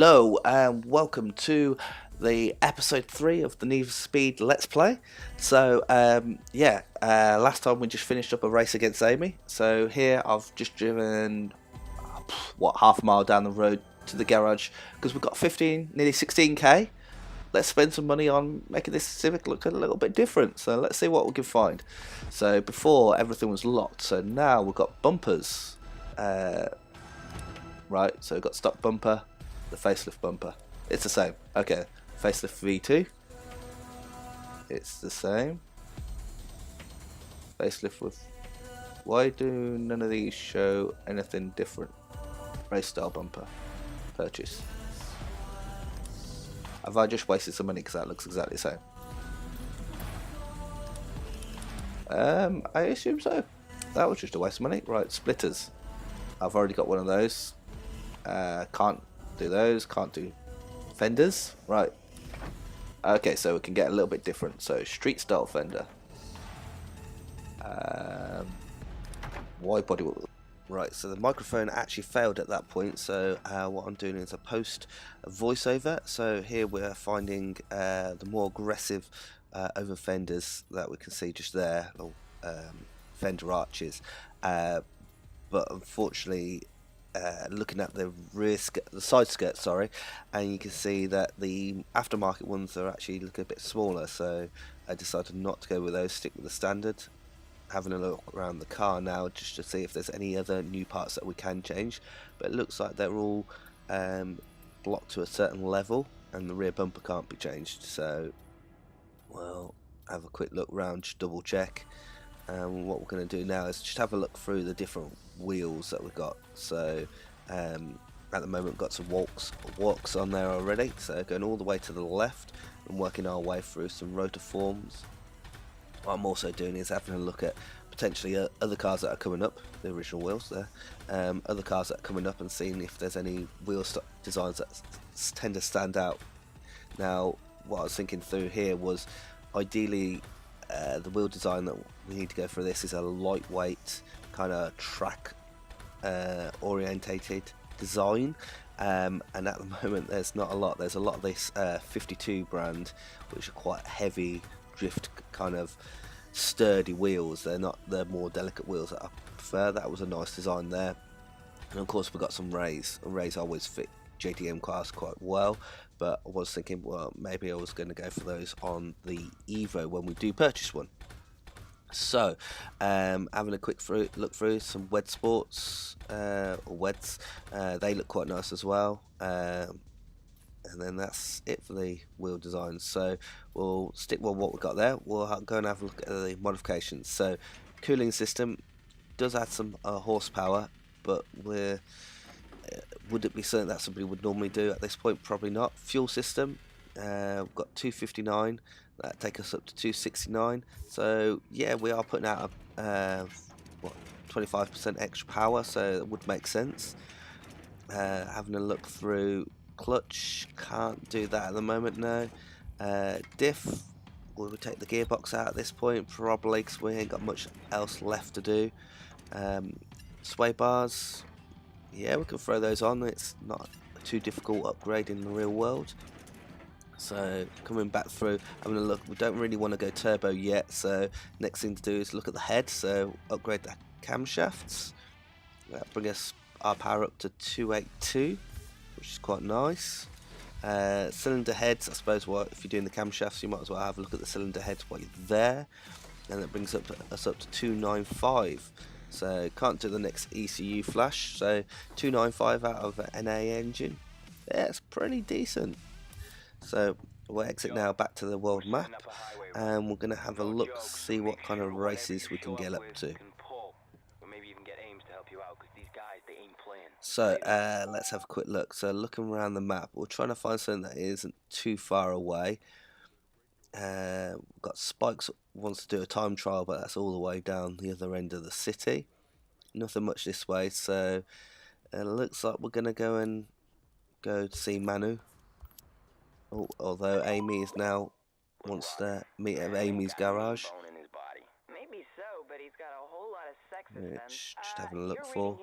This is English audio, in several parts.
Hello and welcome to the episode 3 of the Need for Speed Let's Play. So last time we just finished up a race against Amy. So here I've just driven half a mile down the road to the garage because we've got nearly 16k. Let's spend some money on making this Civic look a little bit different. So let's see what we can find. So before everything was locked, so now we've got bumpers. Right, so we've got stock bumper, the facelift bumper. It's the same. Okay, facelift V2. It's the same. Facelift with. Why do none of these show anything different? Race style bumper. Purchase. Have I just wasted some money because that looks exactly the same? I assume so. That was just a waste of money. Right, splitters. I've already got one of those. Can't do those. Can't do fenders. Right. Okay, so we can get a little bit different. So street style fender. Wide body. Right, so the microphone actually failed at that point, so what I'm doing is I post a voiceover. So here we're finding the more aggressive over fenders that we can see just there, or fender arches, but unfortunately looking at the side skirt, sorry, and you can see that the aftermarket ones are actually looking a bit smaller, so I decided not to go with those, stick with the standard. Having a look around the car now just to see if there's any other new parts that we can change, but it looks like they're all blocked to a certain level and the rear bumper can't be changed. So well, have a quick look around, just double check, and what we're going to do now is just have a look through the different wheels that we've got. So at the moment we've got some walks on there already, so going all the way to the left and working our way through some rotor forms. What I'm also doing is having a look at potentially other cars that are coming up, the original wheels there, other cars that are coming up, and seeing if there's any wheel designs that tend to stand out. Now, what I was thinking through here was ideally the wheel design that we need to go for this is a lightweight kind of track orientated design, and at the moment there's not a lot. There's a lot of this 52 brand, which are quite heavy drift kind of sturdy wheels. They're more delicate wheels that I prefer. That was a nice design there, and of course we've got some Rays. Rays always fit JDM cars quite well, but I was thinking, well, maybe I was going to go for those on the Evo when we do purchase one. So having a quick look through some Wed Sports or Weds, they look quite nice as well. And then that's it for the wheel designs. So we'll stick with what we've got there. We'll go and have a look at the modifications. So cooling system does add some horsepower, but would it be something that somebody would normally do at this point? Probably not. Fuel system, we've got 259, that take us up to 269. So yeah, we are putting out a 25% extra power, so it would make sense. Having a look through clutch, can't do that at the moment, no. Diff, will we take the gearbox out at this point? Probably, because we ain't got much else left to do. Sway bars, yeah, we can throw those on. It's not a too difficult upgrade in the real world. So coming back through, having a look, we don't really want to go turbo yet, so next thing to do is look at the head. So upgrade the camshafts, that bring us our power up to 282, which is quite nice. Cylinder heads, I suppose, if you're doing the camshafts, you might as well have a look at the cylinder heads while you're there, and that brings us up to 295. So can't do the next ECU flash, so 295 out of an NA engine. Yeah, it's pretty decent. So we'll exit now back to the world map, and we're going to have a look, see what kind of races we can get up to. So let's have a quick look. So looking around the map, we're trying to find something that isn't too far away. We've got Spikes wants to do a time trial, but that's all the way down the other end of the city. Nothing much this way, so it looks like we're going to go to see Manu. Although Amy is now wants to meet at Amy's garage. Which, just having a look for.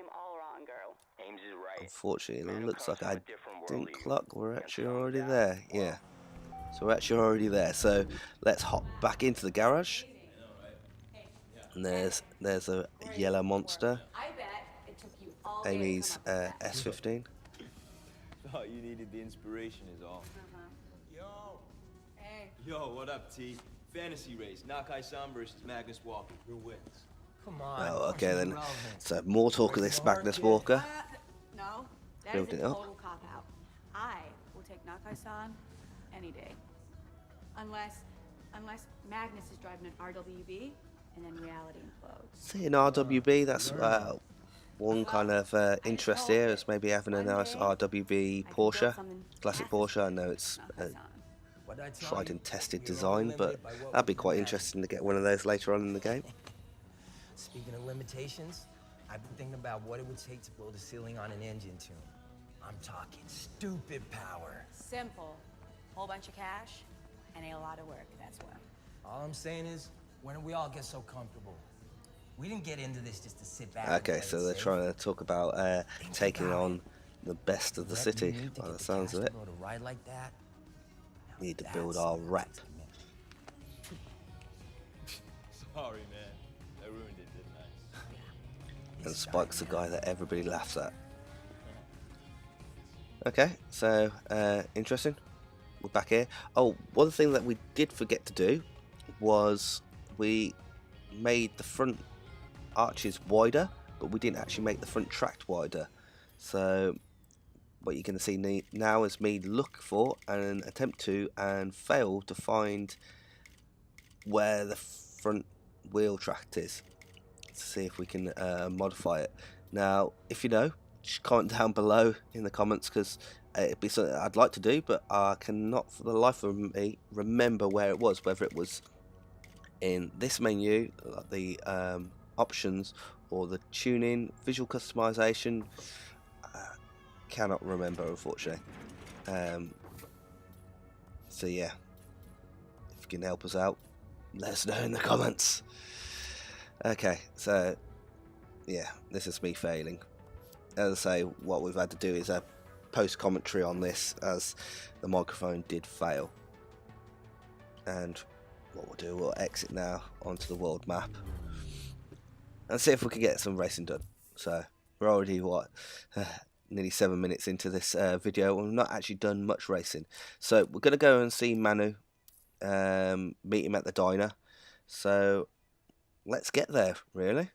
Unfortunately, it looks like I didn't clock. We're actually already there. Yeah. So we're actually already there. So let's hop back into the garage. And there's a yellow monster. Amy's S15. Thought you needed the inspiration is all. Yo! Hey! Yo, what up, T? Fantasy race. Nakai-san versus Magnus Walker. Who wins? Come on. Oh, okay then. So more talk of this Magnus Walker. No, that is a total cop-out. I will take Nakai-san any day. Unless Magnus is driving an RWB and then reality implodes. See, an RWB, that's one kind of interest here, is maybe having a nice RWB Porsche, classic Porsche. I know it's a tried and tested design, but that'd be quite interesting to get one of those later on in the game. Speaking of limitations, I've been thinking about what it would take to blow the ceiling on an engine tune. I'm talking stupid power. Simple. Whole bunch of cash and a lot of work, that's what. All I'm saying is, when do we all get so comfortable? We didn't get into this just to sit back. Okay, so they're trying to talk about taking on the best of the city, by the sounds of it. Need to build our rep. Sorry, man. I ruined it, didn't I? And Spike's the guy that everybody laughs at. Okay, so interesting. We're back here. Oh, one thing that we did forget to do was we made the front arches wider, but we didn't actually make the front tract wider. So what you're going to see now is me look for and attempt to and fail to find where the front wheel tract is, to see if we can modify it. Now, if you know, just comment down below in the comments, because it'd be something I'd like to do, but I cannot for the life of me remember where it was, whether it was in this menu, like the options, or the tuning, visual customization. Cannot remember, unfortunately. So yeah, if you can help us out, let us know in the comments. Okay, so yeah, this is me failing. As I say, what we've had to do is a post commentary on this, as the microphone did fail. And what we'll do, we'll exit now onto the world map and see if we can get some racing done. So we're already nearly 7 minutes into this video, and we've not actually done much racing. So we're going to go and see Manu, meet him at the diner. So let's get there, really.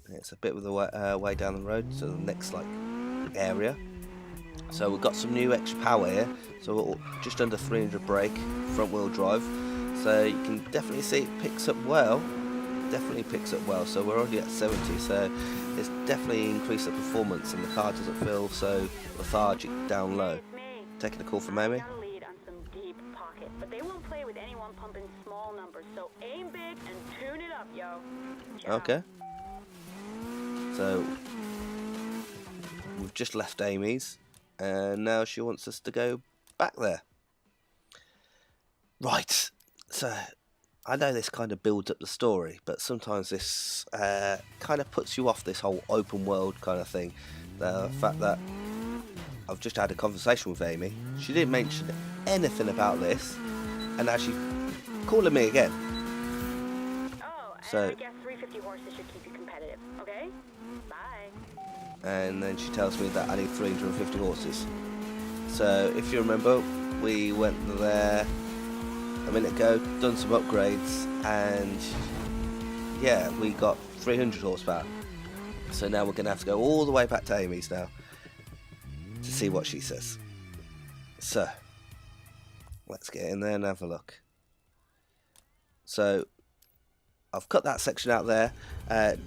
It's a bit of the way down the road to the next area. So we've got some new extra power here. So we're just under 300 brake, front wheel drive. So you can definitely see it picks up well. Definitely picks up well. So we're already at 70. So it's definitely increased the performance, and the car doesn't feel so lethargic down low. Taking a call from Amy. But they won't play with anyone pumping small numbers, so aim big and tune it up, yo. Okay. So we've just left Amy's, and now she wants us to go back there. Right. So I know this kind of builds up the story, but sometimes this kind of puts you off this whole open world kind of thing. The fact that I've just had a conversation with Amy, she didn't mention anything about this, and now she's calling me again. Oh, and so, I guess 350 horses should keep you competitive, okay? Bye. And then she tells me that I need 350 horses. So if you remember, we went there a minute ago, done some upgrades, and yeah, we got 300 horsepower. So now we're going to have to go all the way back to Amy's now to see what she says. So let's get in there and have a look. So I've cut that section out there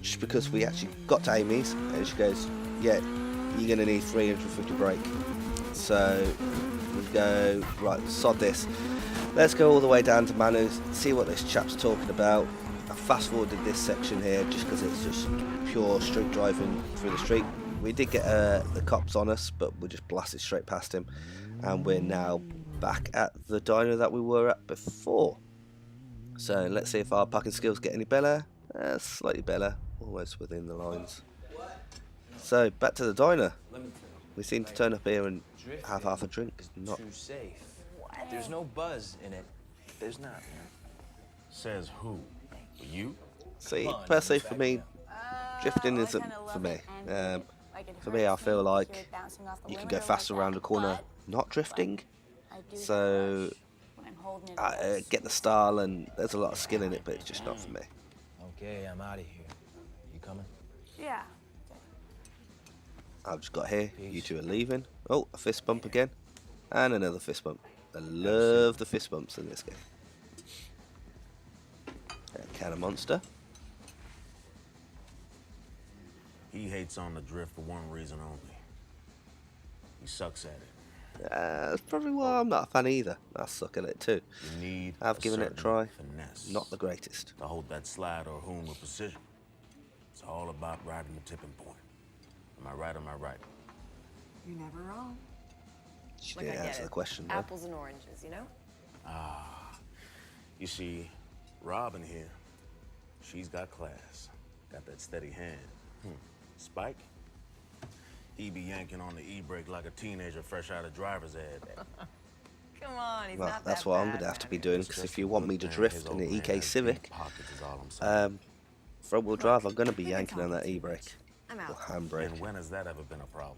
just because we actually got to Amy's, and she goes, yeah, you're going to need 350 brake. So we go, right, sod this. Let's go all the way down to Manu's, see what this chap's talking about. I fast forwarded this section here just because it's just pure street driving through the street. We did get the cops on us, but we just blasted straight past him, and we're now back at the diner that we were at before. So let's see if our parking skills get any better. Slightly better, almost within the lines. So back to the diner. We seem to turn up here and have half a drink. Not Too safe. There's no buzz in it. There's not. Says who? You? see, personally for me, drifting isn't for me. For me, I feel like you can go faster around a corner not drifting. So I get the style, and there's a lot of skill in it, but it's just not for me. Okay, I'm out of here. You coming? Yeah. I've just got here. You two are leaving. Oh, a fist bump again, and another fist bump. I love the fist bumps in this game. Can of Monster. He hates on the drift for one reason only. He sucks at it. That's probably why I'm not a fan either. I suck at it too. You need I've given it a try. finesse Not the greatest. to hold that slide or hoon with precision. It's all about riding the tipping point. Am I right or am I right? You're never wrong. She Like, didn't I get answer it. the question though. Apples and oranges, you know? You see, Robin here, she's got class. Got that steady hand. Spike? He be yanking on the e-brake like a teenager fresh out of driver's ed. Come on, he's Well, not that's that what I'm bad, going to have to man. be doing, because if you want me to drift in the EK Civic, front wheel drive, I'm going to be yanking on that e-brake I'm or out. handbrake. And when has that ever been a problem?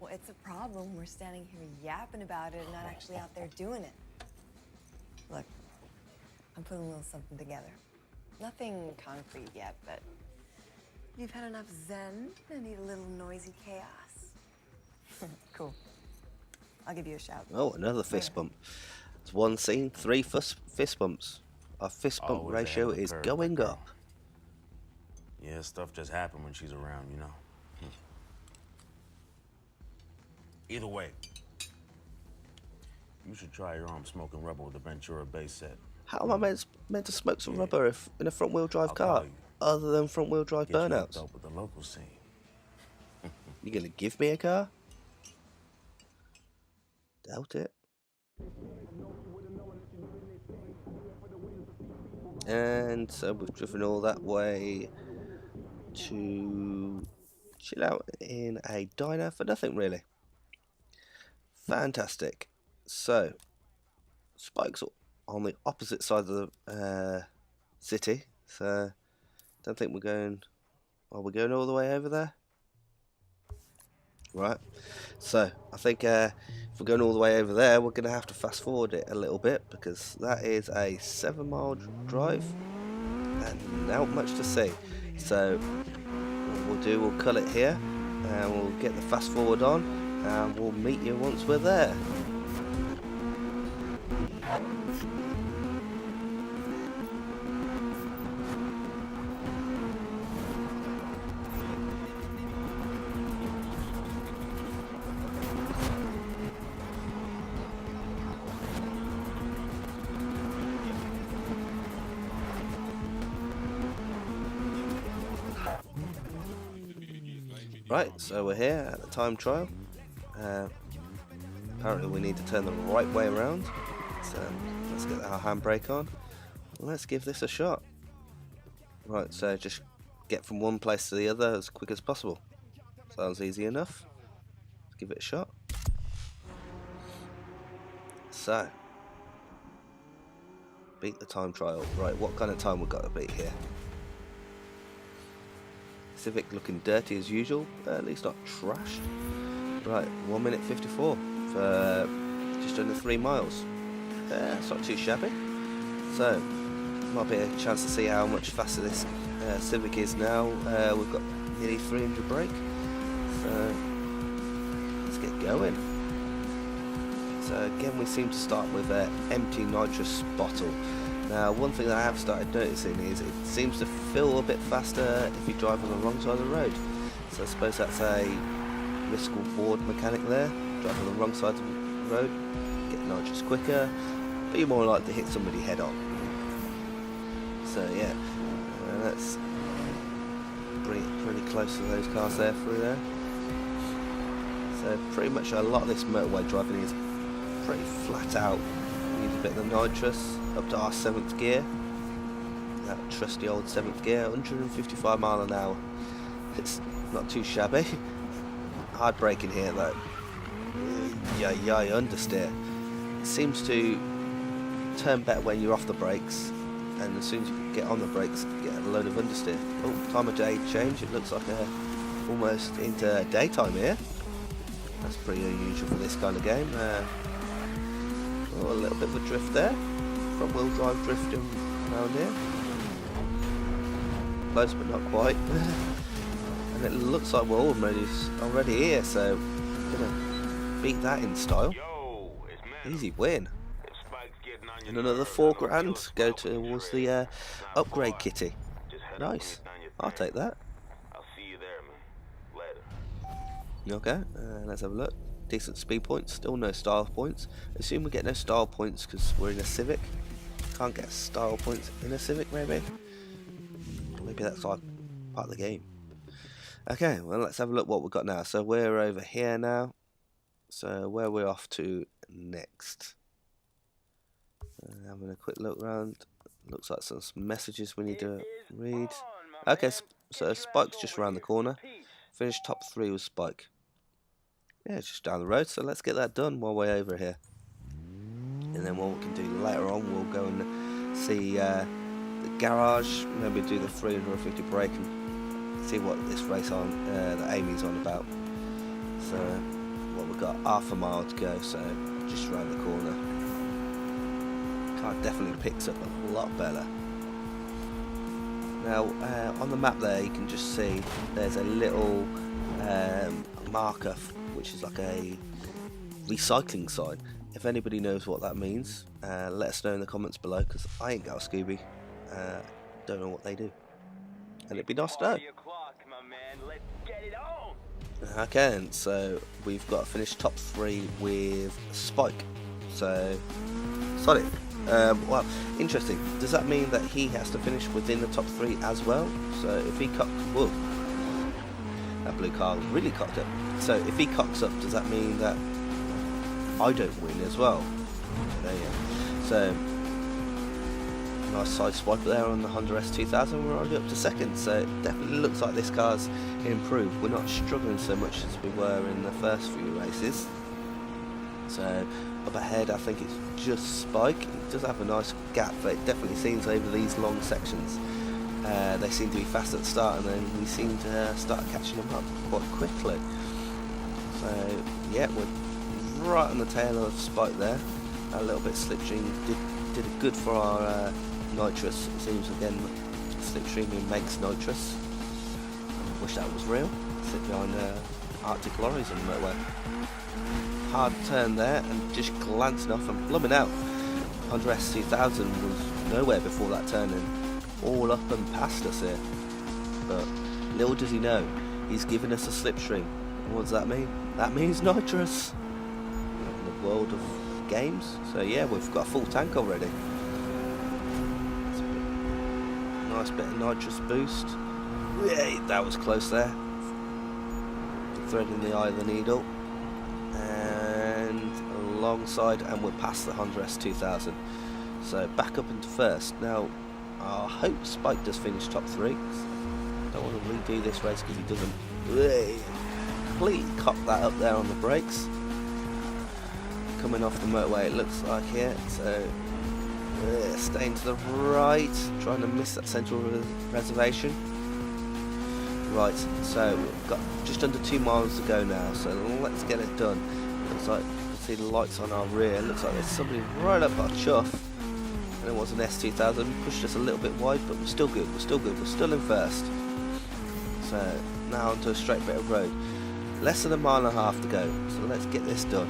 Well, it's a problem. We're standing here yapping about it and not actually out there doing it. Look, I'm putting a little something together. Nothing concrete yet, but you've had enough zen and need a little noisy chaos. Cool. I'll give you a shout. Oh, another fist bump. It's one scene, 3 fist bumps. Our fist bump Always ahead ratio of the is curve, going that girl. up. Yeah, stuff just happens when she's around, you know? Either way, you should try your arm smoking rubber with the Ventura base set. How am I meant to smoke some rubber if in a front wheel drive I'll car, call you. other than front wheel drive Get you hooked burnouts? up with the local scene. You going to give me a car? Doubt it. And so we've driven all that way to chill out in a diner for nothing really. Fantastic. So Spike's on the opposite side of the city, so don't think we're going. Are we going all the way over there? Right. So I think if we're going all the way over there, we're going to have to fast forward it a little bit, because that is a 7-mile drive and not much to see. So what we'll do, we'll cull it here and we'll get the fast forward on, and we'll meet you once we're there. Right, so we're here at the time trial. Apparently we need to turn the right way around. So let's get our handbrake on. Let's give this a shot. Right, so just get from one place to the other as quick as possible. Sounds easy enough. Let's give it a shot. So, beat the time trial. Right, what kind of time we've got to beat here? Civic looking dirty as usual, at least not trashed. Right, 1 minute 54 for just under 3 miles. It's not too shabby. So, might be a chance to see how much faster this Civic is now. We've got nearly 300 brake. So, let's get going. So again, we seem to start with an empty nitrous bottle. Now, one thing that I have started noticing is it seems to fill a bit faster if you drive on the wrong side of the road. So I suppose that's a Riscal board mechanic there. Drive on the wrong side of the road, get nitrous quicker, but you're more likely to hit somebody head on. So yeah, that's pretty close to those cars there through there. So pretty much a lot of this motorway driving is pretty flat out. Use a bit of the nitrous up to our 7th gear. That trusty old 7th gear, 155 mile an hour. It's not too shabby. hard braking here though. Yeah, understeer. It seems to turn better when you're off the brakes, and as soon as you get on the brakes, you get a load of understeer. Oh, time of day change. It looks like almost into daytime here. That's pretty unusual for this kind of game. A little bit of a drift there. Front wheel drive drifting around here. Close but not quite. And it looks like we're already here, so gonna beat that in style. Easy win. And another £4 go towards the upgrade kitty. Nice. I'll take that. Okay, let's have a look. Decent speed points, still no style points. Assume we get no style points because we're in a Civic. Can't get style points in a Civic, maybe? Maybe that's like part of the game. Okay, well, let's have a look what we've got now. So we're over here now. So where we're off to next? Having a quick look around. Looks like some messages we need to read. Okay, so Spike's just around the corner. Finished top 3 with Spike. Yeah, it's just down the road, so let's get that done while we're over here. And then what we can do later on, we'll go and see the garage, maybe do the 350 brake and see what this race that Amy's on about. So, well, we've got half a mile to go, so just around the corner. Car definitely picks up a lot better. Now, on the map there, you can just see there's a little marker, which is like a recycling sign. If anybody knows what that means, let us know in the comments below, because I ain't got a Scooby. Don't know what they do. And it'd be nice to know. Okay, and so we've got to finish top 3 with Spike. So, solid. Well, interesting. Does that mean that he has to finish within the top 3 as well? So if he cocks, whoa, that blue car really cocked up. So if he cocks up, does that mean that I don't win as well? There you go. So nice side swipe there on the Honda S2000. We're already up to second, so it definitely looks like this car's improved. We're not struggling so much as we were in the first few races. So up ahead, I think it's just Spike. It does have a nice gap, but it definitely seems over these long sections they seem to be fast at the start, and then we seem to start catching them up quite quickly. So yeah, we're right on the tail of Spike there. A little bit slipstream did it good for our nitrous. It seems again slipstreaming makes nitrous. Wish that was real. Sit behind Arctic lorries on the motorway. Hard turn there and just glancing off and plumbing out. Honda S2000 was nowhere before that turn and all up and past us here. But little does he know, he's giving us a slipstream. And what does that mean? That means nitrous in the world of games. So yeah, we've got a full tank already. Nice bit of nitrous boost. Yeah, that was close there. Thread in the eye of the needle. And alongside, and we're past the Honda S2000. So back up into first. Now, I hope Spike does finish top 3. I don't want to redo this race because he doesn't. Completely cock that up there on the brakes. Coming off the motorway, it looks like here. So staying to the right, trying to miss that central reservation. Right, so we've got just under 2 miles to go now, so let's get it done. Looks like you can see the lights on our rear. Looks like there's somebody right up our chuff. And it was an S2000, pushed us a little bit wide, but we're still good, we're still in first. So now onto a straight bit of road. Less than a mile and a half to go, so let's get this done.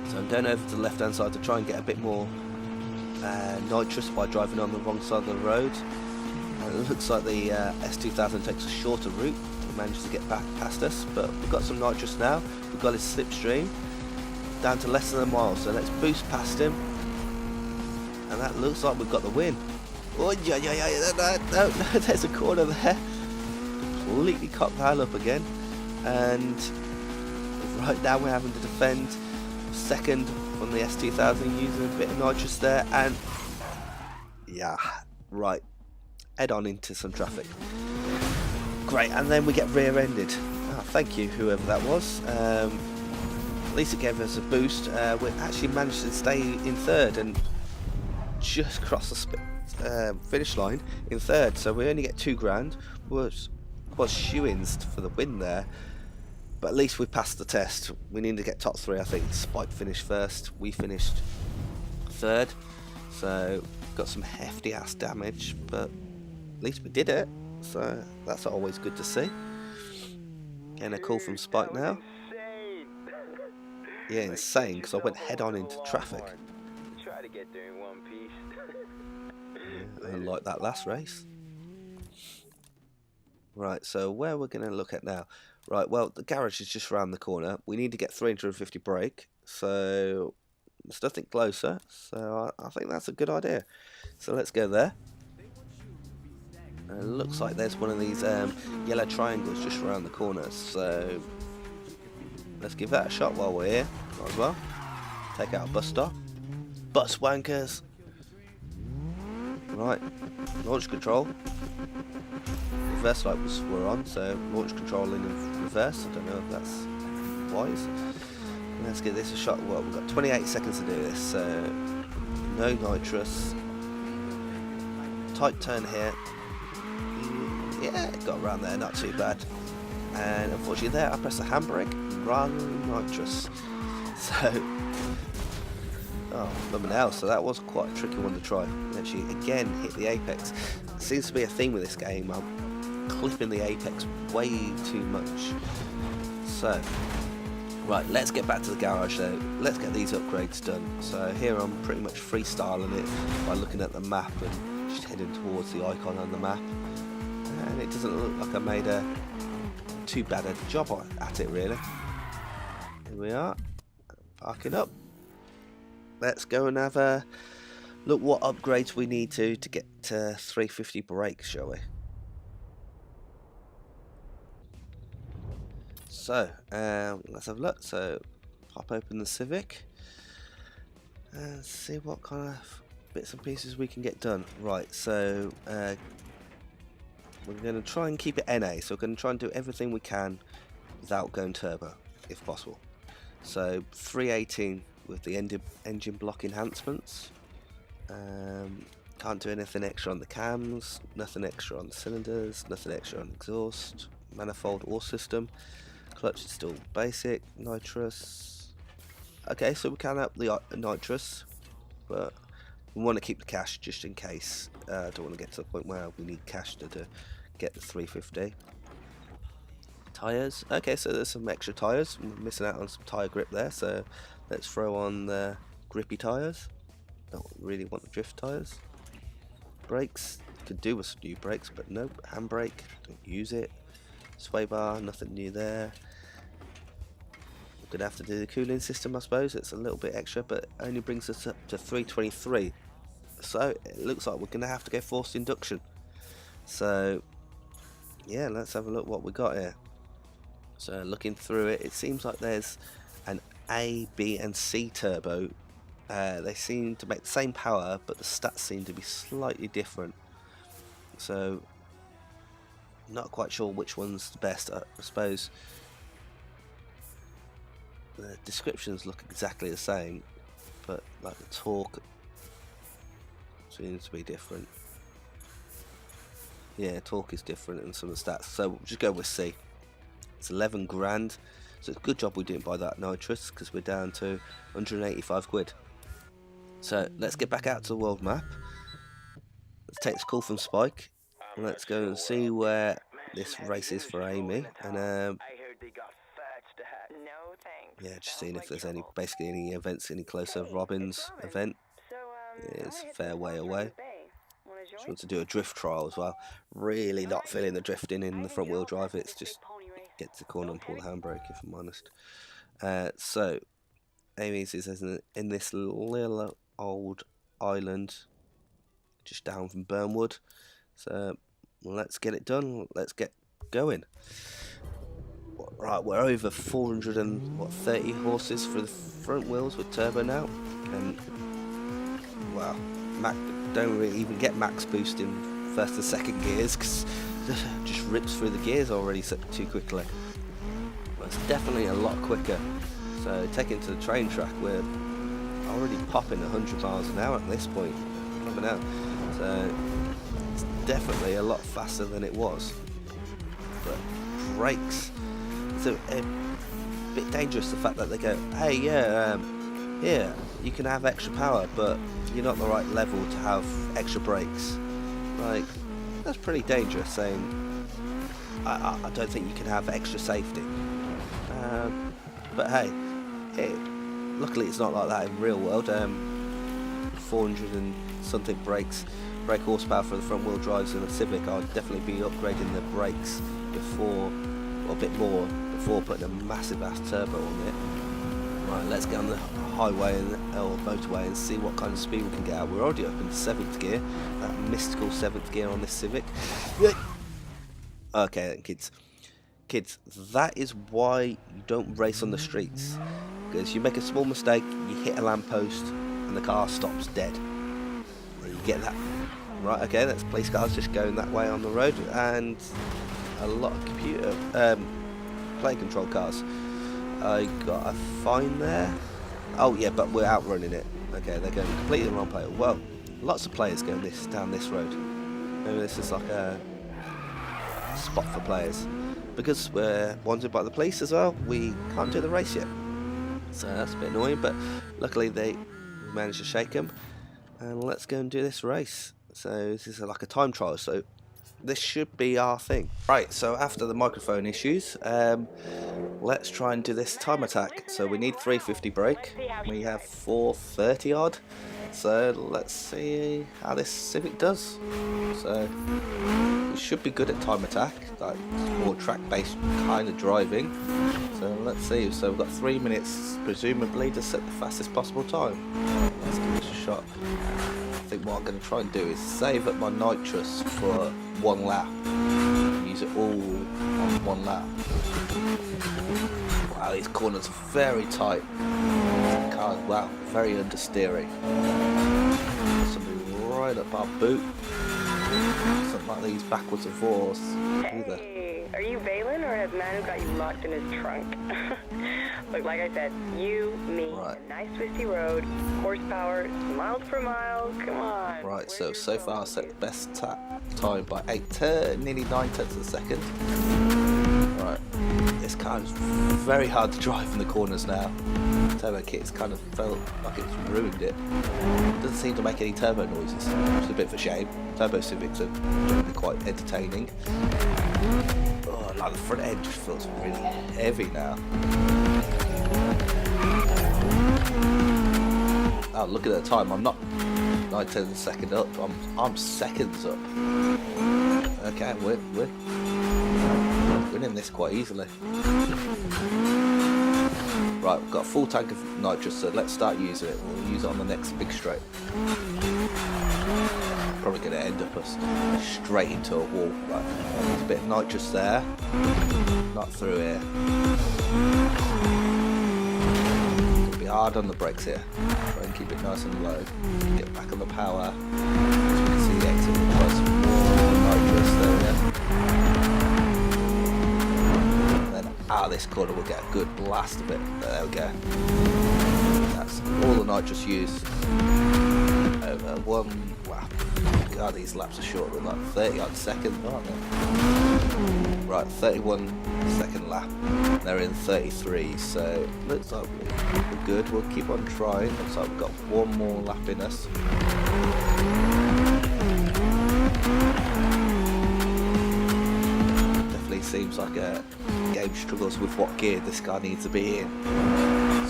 So I'm going over to the left hand side to try and get a bit more nitrous by driving on the wrong side of the road. And it looks like the S2000 takes a shorter route. He manages to get back past us, but we've got some nitrous now. We've got his slipstream down to less than a mile, so let's boost past him. And that looks like we've got the win. Oh yeah, no, there's a corner there. Completely cocked that up again. And right now we're having to defend second from the S2000 using a bit of nitrous there, and yeah, right, head on into some traffic. Great, and then we get rear-ended. Thank you, whoever that was. At least it gave us a boost. We actually managed to stay in third and just cross the finish line in third. So we only get £2 grand. Was shoo-ins for the win there. But at least we passed the test. We need to get top 3, I think. Spike finished first. We finished third. So got some hefty ass damage, but at least we did it. So that's always good to see. Getting a call from Spike now. Yeah, insane, because I went head on into traffic. Try to get there in one piece. Yeah, unlike that last race. Right, so where we're going to look at now. Right, well, the garage is just around the corner. We need to get 350 brake, so there's nothing closer. So I think that's a good idea. So let's go there. It looks like there's one of these yellow triangles just around the corner. So let's give that a shot while we're here. Might as well. Take out a bus stop. Bus wankers. Right, launch control. Reverse light we're on, so launch control in reverse. I don't know if that's wise. Let's give this a shot. Well, we've got 28 seconds to do this, so no nitrous. Tight turn here. Yeah, got around there, not too bad. And unfortunately there, I pressed the handbrake rather than nitrous. So, oh, nothing else. So that was quite a tricky one to try. Actually, again, hit the apex. Seems to be a theme with this game. I'm clipping the apex way too much. So, right, let's get back to the garage though. Let's get these upgrades done. So here I'm pretty much freestyling it by looking at the map and just heading towards the icon on the map. And it doesn't look like I made a too bad a job at it really. Here we are, parking up. Let's go and have a look what upgrades we need to get to 350 brake, shall we? So let's have a look. So pop open the Civic and see what kind of bits and pieces we can get done. Right, so we're going to try and keep it NA, so we're going to try and do everything we can without going turbo, if possible. So 318 with the engine block enhancements. Can't do anything extra on the cams, nothing extra on the cylinders, nothing extra on exhaust, manifold or system. Clutch is still basic, nitrous. Okay, so we can up the nitrous, but we want to keep the cash just in case. I don't want to get to the point where we need cash to get the 350. Tyres. Okay, so there's some extra tyres. We're missing out on some tyre grip there, so let's throw on the grippy tyres. Don't really want the drift tyres. Brakes. Could do with some new brakes, but nope. Handbrake. Don't use it. Sway bar. Nothing new there. We're gonna have to do the cooling system, I suppose. It's a little bit extra, but only brings us up to 323. So it looks like we're gonna have to go forced induction. So yeah, let's have a look what we got here. So looking through it, it seems like there's an A, B and C turbo. They seem to make the same power, but the stats seem to be slightly different. So not quite sure which one's the best. I suppose the descriptions look exactly the same, but like the torque seems to be different. Yeah, torque is different in some of the stats, so we'll just go with C. It's 11 grand, so it's a good job we didn't buy that nitrous, because we're down to 185 quid. So let's get back out to the world map. Let's take this call from Spike, and let's go and see where this race is for Amy. And yeah, just seeing if there's any events any closer. Robin's event is a fair way away. Just want to do a drift trial as well. Really not feeling the drifting in the front wheel drive. It's just get to the corner and pull the handbrake, if I'm honest. So Amy's is in this little old island just down from Burnwood. So let's get it done. Let's get going. Right, we're over 430 horses for the front wheels with turbo now, and wow, don't really even get max boost in first and second gears because just rips through the gears already too quickly. But it's definitely a lot quicker. So taking to the train track, we're already popping 100 miles an hour at this point. Coming out. So it's definitely a lot faster than it was. But brakes, it's a bit dangerous, the fact that they go, hey, yeah, here, you can have extra power, but you're not the right level to have extra brakes. Like, that's pretty dangerous, saying, I don't think you can have extra safety. But hey, luckily it's not like that in real world. 400 and something brake horsepower for the front wheel drives in a Civic. I'd definitely be upgrading the brakes before, or a bit more, before putting a massive ass turbo on it. Right, let's get on the highway or motorway and see what kind of speed we can get out. We're already up in 7th gear, that mystical 7th gear on this Civic. Okay then, kids, that is why you don't race on the streets, because you make a small mistake, you hit a lamppost and the car stops dead. You get that? Right, okay, that's police cars just going that way on the road, and a lot of computer plane control cars. I got a fine there. Oh yeah, but we're outrunning it. Okay, they're going completely the wrong way. Well, lots of players going down this road. Maybe this is like a spot for players. Because we're wanted by the police as well, we can't do the race yet. So that's a bit annoying, but luckily they managed to shake them. And let's go and do this race. So this is like a time trial, so this should be our thing. Right, so after the microphone issues, let's try and do this time attack. So we need 350 brake, we have 430 odd. So let's see how this Civic does. So we should be good at time attack, like more track-based kind of driving. So let's see. So we've got 3 minutes, presumably, to set the fastest possible time. Let's give this a shot. I think what I'm going to try and do is save up my nitrous for one lap. Use it all on one lap. Wow, these corners are very tight. Cars, wow, very understeering. Somebody right up our boot. Something like these backwards and forwards. Either. Hey, are you Valen, or has Manu got you locked in his trunk? Look, like I said, you, me, right. a nice twisty road, horsepower, miles per mile, come on. Right, so far I set the best time by nearly 9/10 of a second. Right, this car is very hard to drive in the corners now. Turbo kit's kind of felt like it's ruined it. Doesn't seem to make any turbo noises, which is a bit of a shame. Turbo Civics are generally quite entertaining. Oh, like the front end just feels really heavy now. Oh, look at the time. I'm not 9/10 of a second up. I'm seconds up. Okay, we're winning this quite easily. Right, we've got a full tank of nitrous, so let's start using it. We'll use it on the next big straight. Probably going to end up us straight into a wall. Right, there's a bit of nitrous there. Not through here. It'll be hard on the brakes here. Try and keep it nice and low. Get back on the power. As we can see the exit was more nitrous there. Out of this corner we'll get a good blast of it. There we go. That's all the nitrous used over one lap. God, these laps are short, they're like 30 odd seconds, aren't they? Right, 31 second lap. They're in 33, so looks like we're good. We'll keep on trying. Looks like we've got one more lap in us. Seems like a game struggles with what gear this car needs to be in.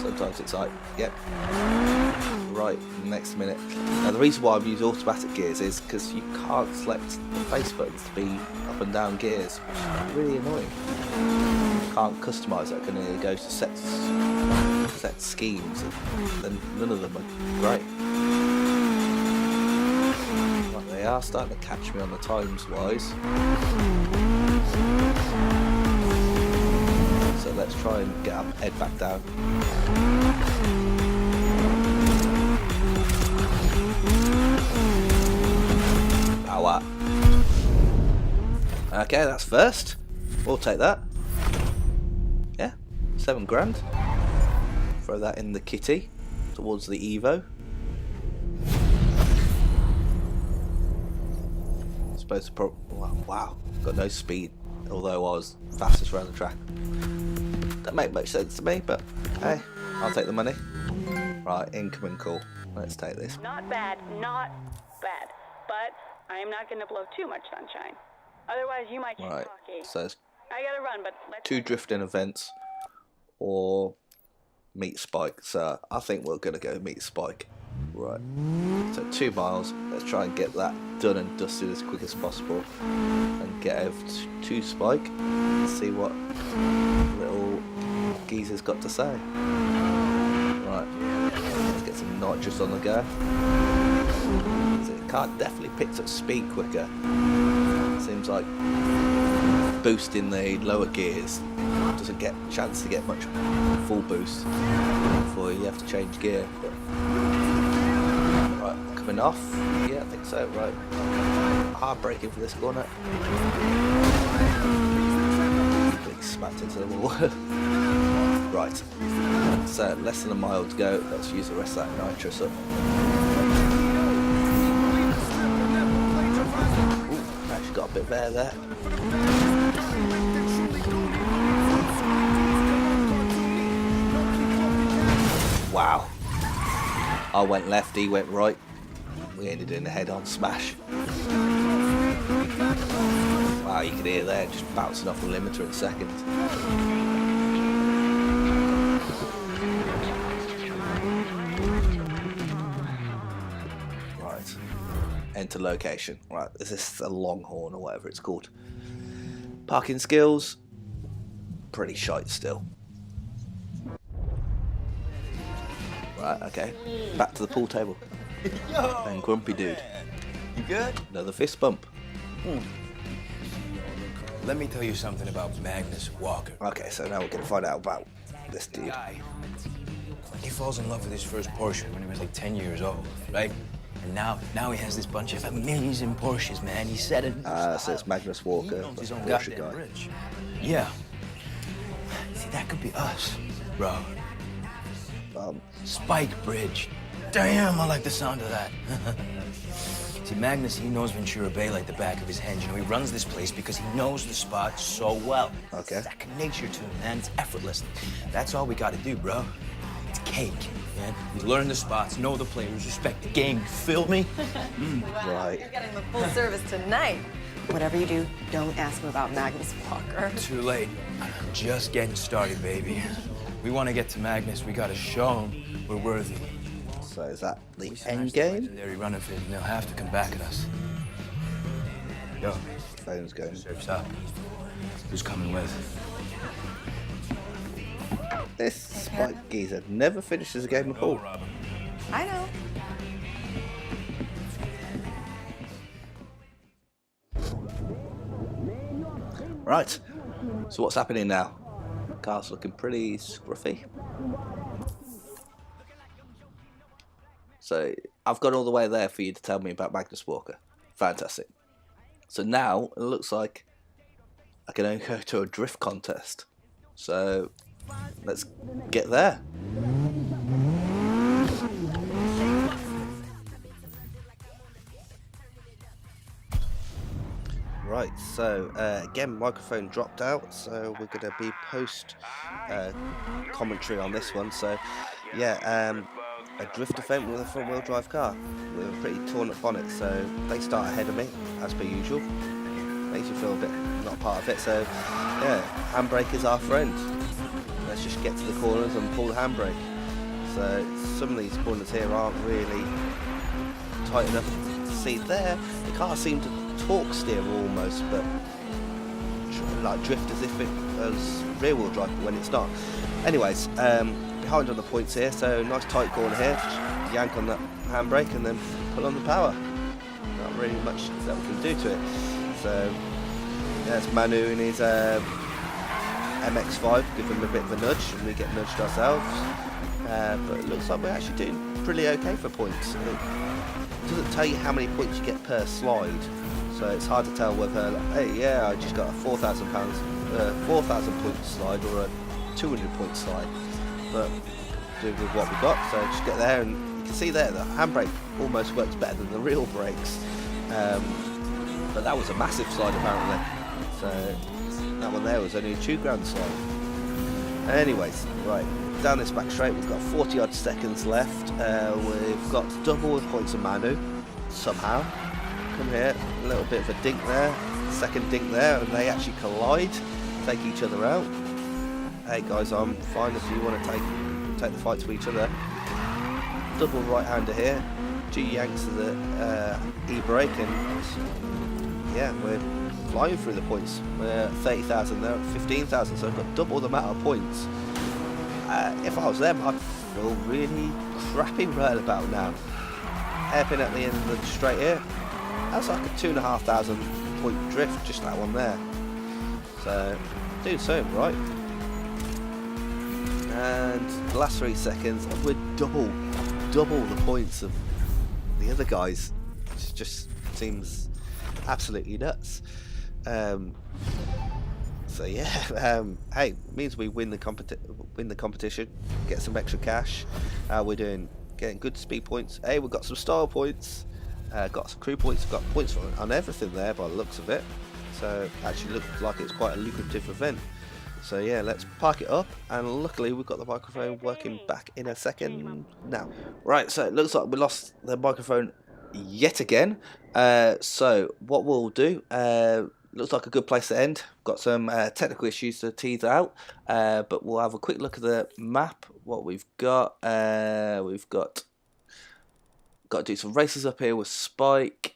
Sometimes it's like, yep, right, next minute. Now the reason why I've used automatic gears is because you can't select the face buttons to be up and down gears. It's really annoying. You can't customise it, can only go to set schemes, and then none of them are great. But they are starting to catch me on the times wise. So let's try and get our head back down. Power. Okay, that's first. We'll take that. Yeah, 7 grand. Throw that in the kitty towards the Evo. Supposed to wow, got no speed, although I was fastest around the track. Don't make much sense to me, but hey, I'll take the money. Right, incoming call. Let's take this. Not bad, not bad. But I am not going to blow too much sunshine. Otherwise, you might get Right, cocky. so it's I gotta run, but let's 2 drifting events or meet Spike. So I think we're gonna go meet Spike. Right, so 2 miles. Let's try and get that done and dusted as quick as possible and get over to Spike and see what little geezer's got to say. Right, let's get some nitrous on the go. The car definitely picks up speed quicker. Seems like boosting the lower gears doesn't get a chance to get much full boost before you have to change gear. But, right, coming off. Yeah, I think so. Right, hard braking for this corner. Completely smacked into the wall. Right, so less than a mile to go. Let's use the rest of that nitrous up. Ooh, actually got a bit of air there. Wow. I went left, he went right. We ended in a head-on smash. Wow, you can hear there just bouncing off the limiter in seconds. Right. Enter location. Right, this is a Longhorn or whatever it's called. Parking skills, pretty shite still. Right, okay. Back to the pool table. Yo, And grumpy dude. you good? Another fist bump. Let me tell you something about Magnus Walker. Okay, so now we're gonna find out about this dude. Guy. He falls in love with his first Porsche when he was like 10 years old, right? And now he has this bunch of amazing Porsches, man. He said it. So it's Magnus Walker, He owns his own Porsche goddamn guy. bridge. Yeah. See, that could be us, bro. Spike Bridge. Damn, I like the sound of that. See, Magnus, he knows Ventura Bay like the back of his hand. You know, he runs this place because he knows the spot so well. Okay. It's second nature to him, man. It's effortless. That's all we gotta do, bro. It's cake, man. We learn the spots, know the players, respect the game. You feel me? Right. You're getting the full service tonight. Whatever you do, don't ask him about Magnus Walker. Too late. I'm just getting started, baby. We want to get to Magnus. We gotta show him we're worthy. So is that the end game? Legendary run of it, and they'll have to come back at us. Yo, Phone's going. surf's up. Who's coming with? This Spike geezer never finishes a game of pool. I know. Right. So what's happening now? Car's looking pretty scruffy. So I've gone all the way there for you to tell me about Magnus Walker. Fantastic. So now it looks like I can only go to a drift contest. So let's get there. Right, so again, microphone dropped out, so we're going to be post commentary on this one. So yeah, a drift event with a front wheel drive car with a pretty torn up bonnet, so they start ahead of me as per usual. Makes you feel a bit not part of it. So yeah, handbrake is our friend. Let's just get to the corners and pull the handbrake. So some of these corners here aren't really tight enough to see there. The car seemed to torque steer almost, but like drift as if it was rear wheel drive when it's not. Anyways, behind on the points here, so nice tight corner here, just yank on that handbrake and then pull on the power. Not really much that we can do to it. So yeah, it's Manu in his MX-5, give him a bit of a nudge and we get nudged ourselves. But it looks like we're actually doing pretty okay for points. It doesn't tell you how many points you get per slide, so it's hard to tell whether, like, hey, yeah, I just got a 4,000 point slide or a 200 point slide, but do with what we got. So just get there, and you can see there the handbrake almost works better than the real brakes. But that was a massive slide apparently. So that one there was only a 2 grand slide. Anyways, right, down this back straight, we've got 40 odd seconds left. We've got double the points of Manu somehow. Come here, a little bit of a dink there, second dink there, and they actually collide, take each other out. Hey guys, I'm fine if you want to take the fight to each other. Double right-hander here, 2 yanks of the e-brake, and yeah, we're flying through the points. We're at 30,000, they're at 15,000, so I've got double the amount of points. If I was them, I'd feel really crappy right about now. Hairpin at the end of the straight here. That's like a 2,500 point drift, just that one there. So, doing something right. And the last 3 seconds, and we're double the points of the other guys. It just seems absolutely nuts. So yeah, hey, it means we win the competition, get some extra cash. We're getting good speed points. Hey, we've got some style points, got some crew points, got points on everything there by the looks of it. So actually looks like it's quite a lucrative event. So yeah, let's park it up, and luckily we've got the microphone working back in a second now. Right, so it looks like we lost the microphone yet again. So what we'll do, looks like a good place to end. Got some technical issues to tease out, but we'll have a quick look at the map. What we've got to do some races up here with Spike.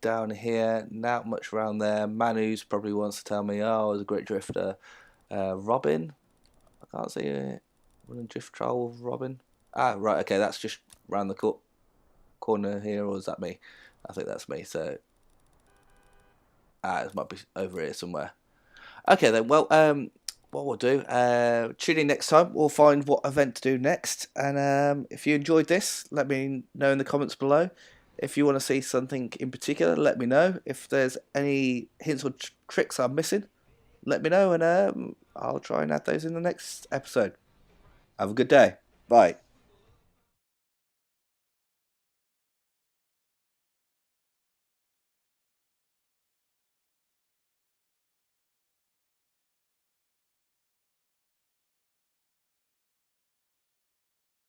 Down here, not much around there. Manu's probably wants to tell me, oh, I was a great drifter. Robin, I can't see it. Running drift trial with Robin. Ah, right, okay, that's just round the corner here, or is that me? I think that's me. So, it might be over here somewhere. Okay then. Well, what we'll do, tune in next time. We'll find what event to do next. And if you enjoyed this, let me know in the comments below. If you want to see something in particular, let me know. If there's any hints or tricks I'm missing, let me know, and I'll try and add those in the next episode. Have a good day. Bye.